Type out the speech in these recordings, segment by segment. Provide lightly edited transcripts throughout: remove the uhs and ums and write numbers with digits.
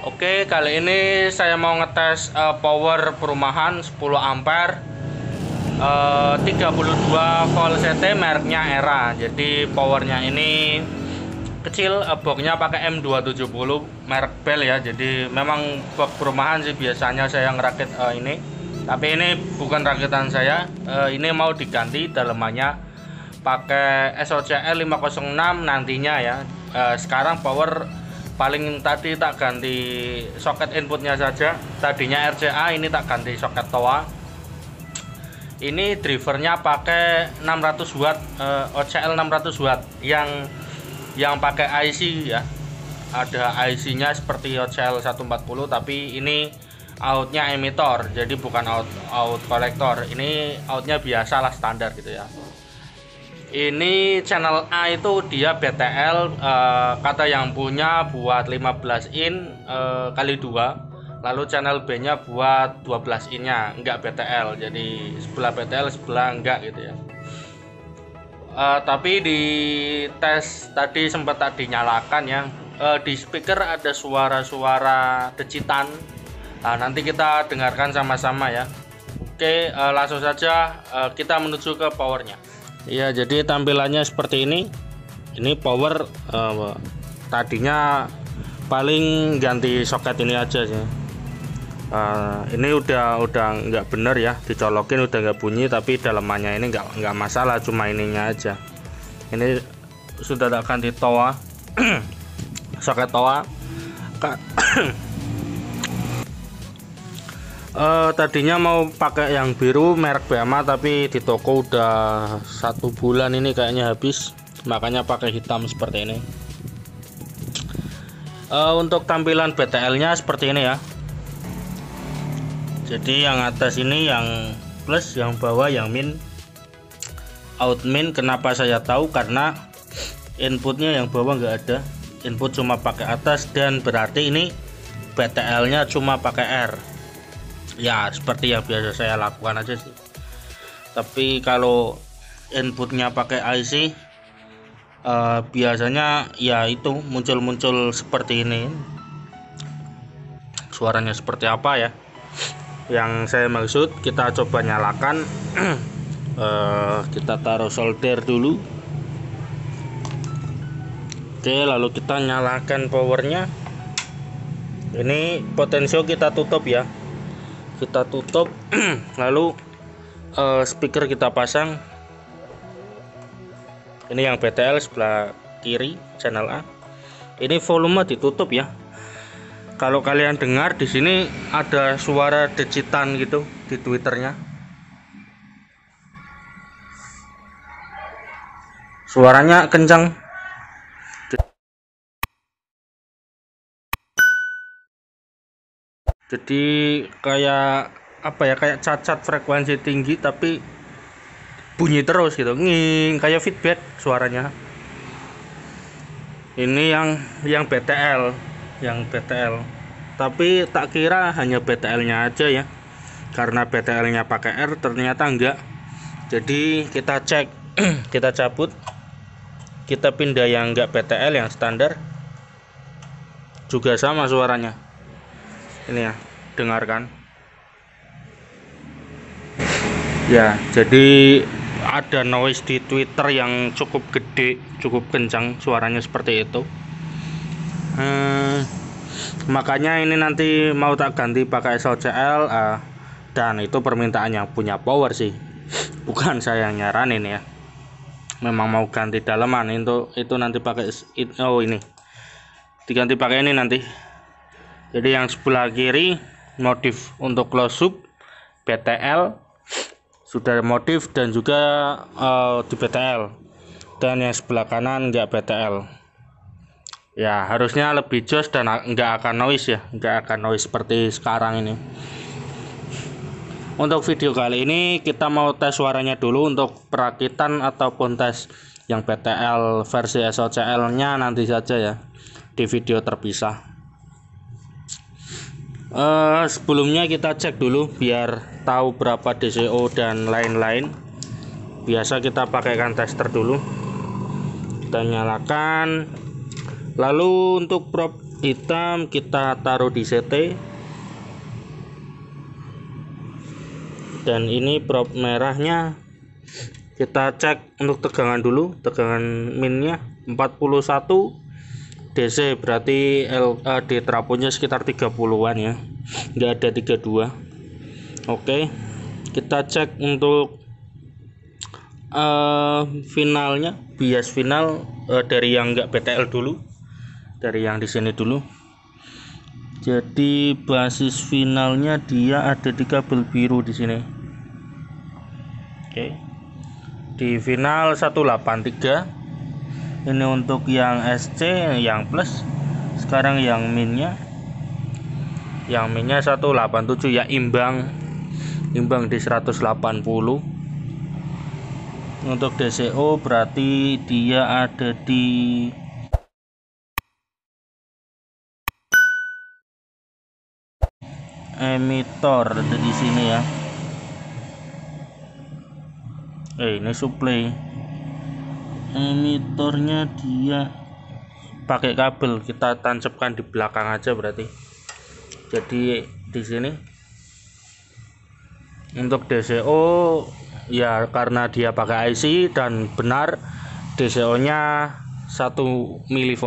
Oke, kali ini saya mau ngetes power perumahan 10 ampere 32 volt CT mereknya Era. Jadi powernya ini kecil, boxnya pakai M270 merek Bell ya. Jadi memang box perumahan sih biasanya saya ngerakit ini, tapi ini bukan rakitan saya. Ini mau diganti dalemannya pakai SOCL 506 nantinya ya. Sekarang power paling tadi tak ganti soket inputnya saja. Tadinya RCA, ini tak ganti soket TOA. Ini drivernya pakai 600 watt, OCL 600 watt yang pakai IC ya. Ada IC nya seperti OCL 140, tapi ini outnya emitor, jadi bukan out kolektor. Ini outnya biasa lah, standar gitu ya. Ini channel A itu dia BTL, kata yang punya buat 15 in kali 2, lalu channel B nya buat 12 in nya, enggak BTL, jadi sebelah BTL sebelah enggak gitu ya. Tapi di tes tadi sempat tadi nyalakan ya, di speaker ada suara-suara decitan. Nanti kita dengarkan sama-sama ya. Oke, langsung saja kita menuju ke powernya. Ya, jadi tampilannya seperti ini. Ini power, tadinya paling ganti soket ini aja sih. Ini udah nggak bener ya, dicolokin udah nggak bunyi, tapi dalemannya ini nggak masalah, cuma ininya aja. Ini sudah tak ganti TOA, soket TOA. Tadinya mau pakai yang biru merek Bama, tapi di toko udah 1 bulan ini kayaknya habis, makanya pakai hitam seperti ini. Untuk tampilan BTL nya seperti ini ya. Jadi yang atas ini yang plus, yang bawah yang min. Out min, kenapa saya tahu? Karena inputnya yang bawah nggak ada, input cuma pakai atas, dan berarti ini BTL nya cuma pakai R ya, seperti yang biasa saya lakukan aja sih. Tapi kalau inputnya pakai IC, biasanya ya itu muncul seperti ini. Suaranya seperti apa ya yang saya maksud? Kita coba nyalakan. Kita taruh solder dulu. Oke, lalu kita nyalakan powernya. Ini potensio kita tutup ya, kita tutup. Lalu speaker kita pasang. Ini yang BTL sebelah kiri, channel A. Ini volume ditutup ya. Kalau kalian dengar di sini ada suara decitan gitu di Twitternya. Suaranya kencang. Jadi kayak apa ya, kayak cacat frekuensi tinggi tapi bunyi terus gitu, nging, kayak feedback suaranya. Ini yang BTL, tapi tak kira hanya BTL nya aja ya, karena BTL nya pakai R ternyata enggak. Jadi kita cek, kita cabut, kita pindah yang enggak BTL, yang standar, juga sama suaranya. Ini ya, dengarkan ya. Jadi ada noise di Twitter yang cukup gede, cukup kencang, suaranya seperti itu. Makanya ini nanti mau tak ganti pakai SOCL, dan itu permintaan yang punya power sih, bukan saya yang nyaranin ya. Memang mau ganti daleman itu nanti pakai ini diganti pakai ini nanti. Jadi yang sebelah kiri modif untuk close loop BTL sudah modif, dan juga di BTL, dan yang sebelah kanan enggak BTL ya. Harusnya lebih jos dan enggak akan noise ya, enggak akan noise seperti sekarang ini. Untuk video kali ini kita mau tes suaranya dulu. Untuk perakitan ataupun tes yang BTL versi SOCL nya nanti saja ya, di video terpisah. Sebelumnya kita cek dulu biar tahu berapa DCO dan lain-lain. Biasa kita pakaikan tester dulu, kita nyalakan. Lalu untuk prop hitam kita taruh di CT, dan ini prop merahnya kita cek untuk tegangan dulu. Tegangan minnya 41 DC, berarti LD trafonya sekitar 30-an ya, nggak ada 32. Oke, kita cek untuk finalnya, bias final dari yang nggak BTL dulu, dari yang di sini dulu. Jadi basis finalnya dia ada di kabel biru di sini. Oke, di final 183. Ini untuk yang SC, yang plus. Sekarang yang minnya 187 ya, imbang di 180. Untuk DCO berarti dia ada di emitor, ada di sini ya. Ini supply. Emitornya dia pakai kabel, kita tancapkan di belakang aja berarti. Jadi di sini untuk DCO ya, karena dia pakai IC dan benar DCO nya 1 mV,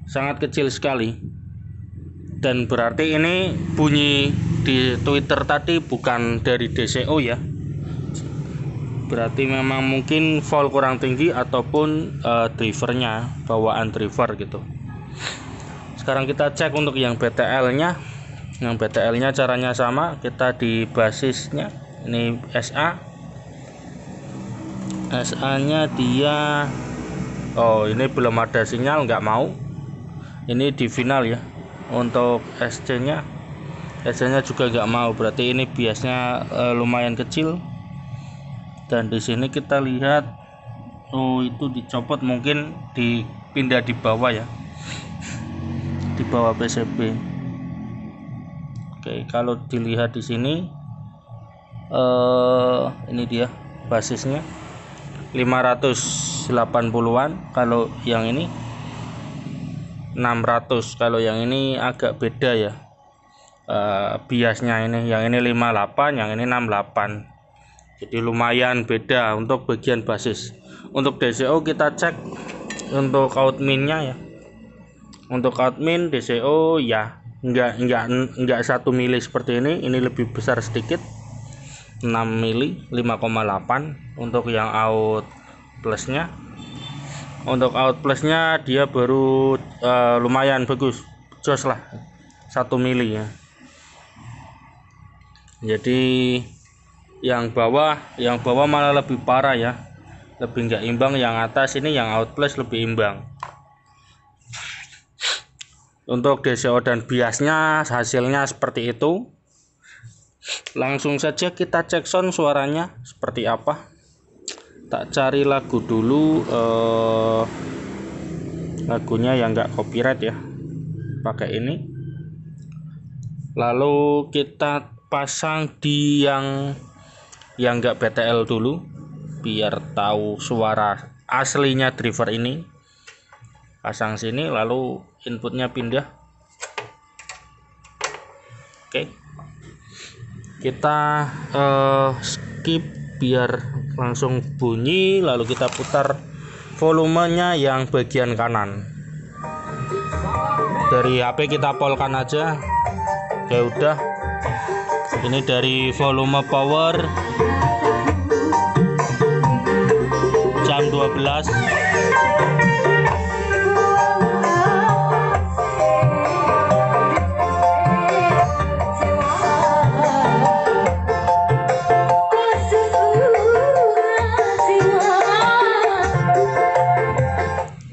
sangat kecil sekali. Dan berarti ini bunyi di Twitter tadi bukan dari DCO ya, berarti memang mungkin volt kurang tinggi ataupun drivernya, bawaan driver gitu. Sekarang kita cek untuk yang BTL nya. Yang BTL nya caranya sama, kita di basisnya ini SA nya dia, ini belum ada sinyal, nggak mau. Ini di final ya. Untuk SC nya juga nggak mau, berarti ini biasnya lumayan kecil. Dan di sini kita lihat, itu dicopot, mungkin dipindah di bawah ya, di bawah PCB. Oke, kalau dilihat di sini, ini dia basisnya 580-an, kalau yang ini 600, kalau yang ini agak beda ya biasnya. Yang ini 58, yang ini 68. Jadi lumayan beda untuk bagian basis. Untuk DCO kita cek untuk outmin-nya ya. Untuk outmin DCO ya enggak 1 mili seperti ini lebih besar sedikit, 6 mili, 5,8. Untuk yang out plusnya, dia baru lumayan bagus, jos lah, 1 mili ya. Jadi yang bawah malah lebih parah ya, lebih nggak imbang. Yang atas ini yang out plus lebih imbang. Untuk DCO dan biasnya hasilnya seperti itu. Langsung saja kita cek sound suaranya seperti apa. Tak cari lagu dulu, lagunya yang nggak copyright ya, pakai ini. Lalu kita pasang di yang nggak BTL dulu biar tahu suara aslinya driver ini. Pasang sini, lalu inputnya pindah. Oke, kita skip biar langsung bunyi, lalu kita putar volumenya yang bagian kanan. Dari HP kita polkan aja. Oke, udah. Ini dari volume power jam 12.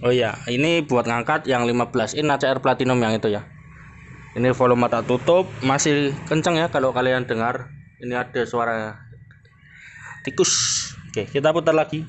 Oh ya, ini buat ngangkat yang 15 in ACR Platinum yang itu ya. Ini volume tak tutup, masih kenceng ya kalau kalian dengar. Ini ada suara tikus. Oke, kita putar lagi.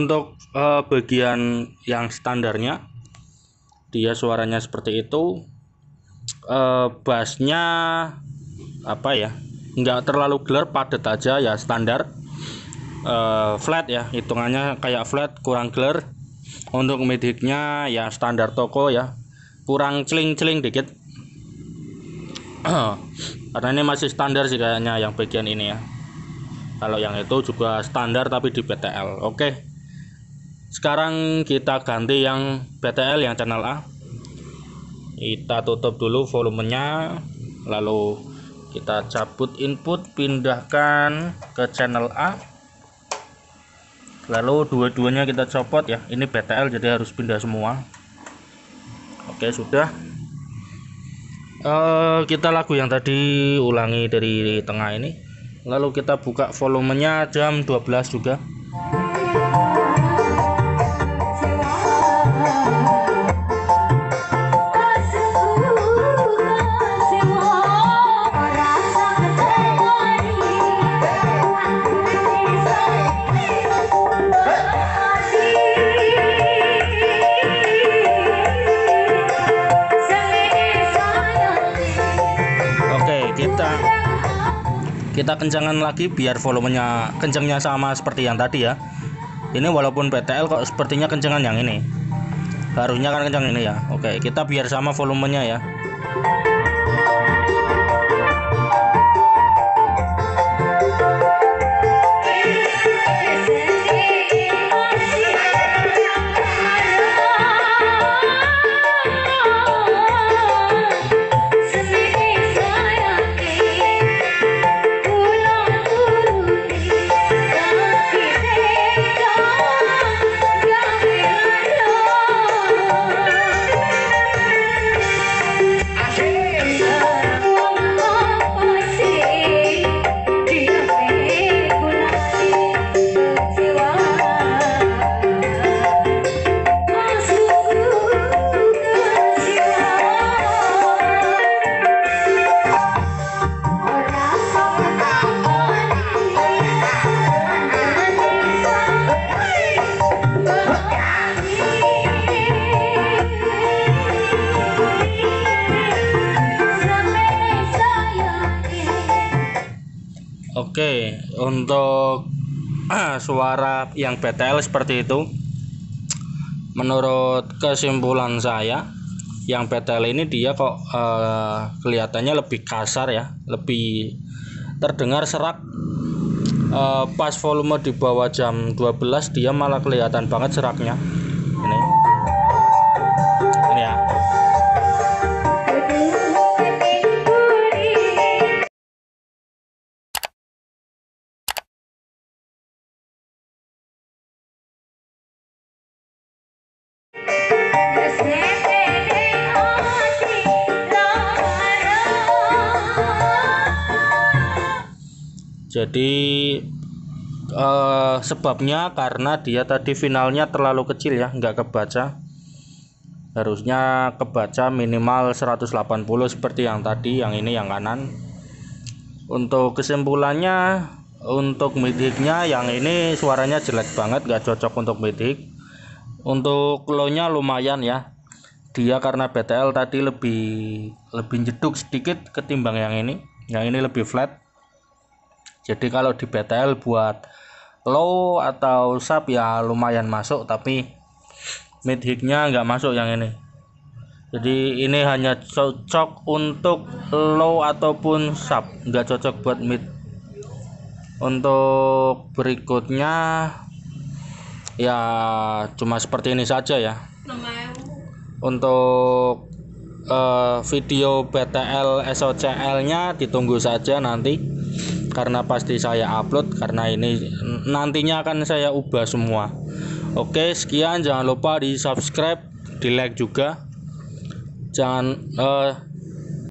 Untuk bagian yang standarnya dia suaranya seperti itu. Bassnya apa ya, nggak terlalu gelar, padat aja ya, standar. Flat ya, hitungannya kayak flat, kurang gelar. Untuk mic-nya ya standar toko ya, kurang celing-celing dikit. Karena ini masih standar sih kayaknya yang bagian ini ya. Kalau yang itu juga standar tapi di BTL. Oke, sekarang kita ganti yang BTL yang channel A. Kita tutup dulu volumenya, lalu kita cabut input, pindahkan ke channel A, lalu dua-duanya kita copot ya. Ini BTL jadi harus pindah semua. Oke, sudah. Kita lagu yang tadi ulangi dari tengah ini, lalu kita buka volumenya jam 12 juga. Kita kencangkan lagi biar volumenya kencangnya sama seperti yang tadi ya. Ini walaupun BTL kok sepertinya kencangan yang ini. Harusnya kan kencang ini ya. Oke, kita biar sama volumenya ya. Oke, untuk suara yang BTL seperti itu. Menurut kesimpulan saya, yang BTL ini dia kok kelihatannya lebih kasar ya, lebih terdengar serak. Pas volume di bawah jam 12 dia malah kelihatan banget seraknya. Ini ya. Jadi sebabnya karena dia tadi finalnya terlalu kecil ya, nggak kebaca. Harusnya kebaca minimal 180 seperti yang tadi, yang ini yang kanan. Untuk kesimpulannya, untuk mic-nya yang ini suaranya jelek banget, nggak cocok untuk mic. Untuk low-nya lumayan ya. Dia karena BTL tadi lebih jeduk sedikit ketimbang yang ini. Yang ini lebih flat. Jadi kalau di BTL buat low atau sub ya lumayan masuk, tapi mid-nya nggak masuk yang ini. Jadi ini hanya cocok untuk low ataupun sub, nggak cocok buat mid. Untuk berikutnya ya cuma seperti ini saja ya. Untuk video BTL SOCL nya ditunggu saja nanti, karena pasti saya upload, karena ini nantinya akan saya ubah semua. Oke, sekian, jangan lupa di subscribe, di like juga, jangan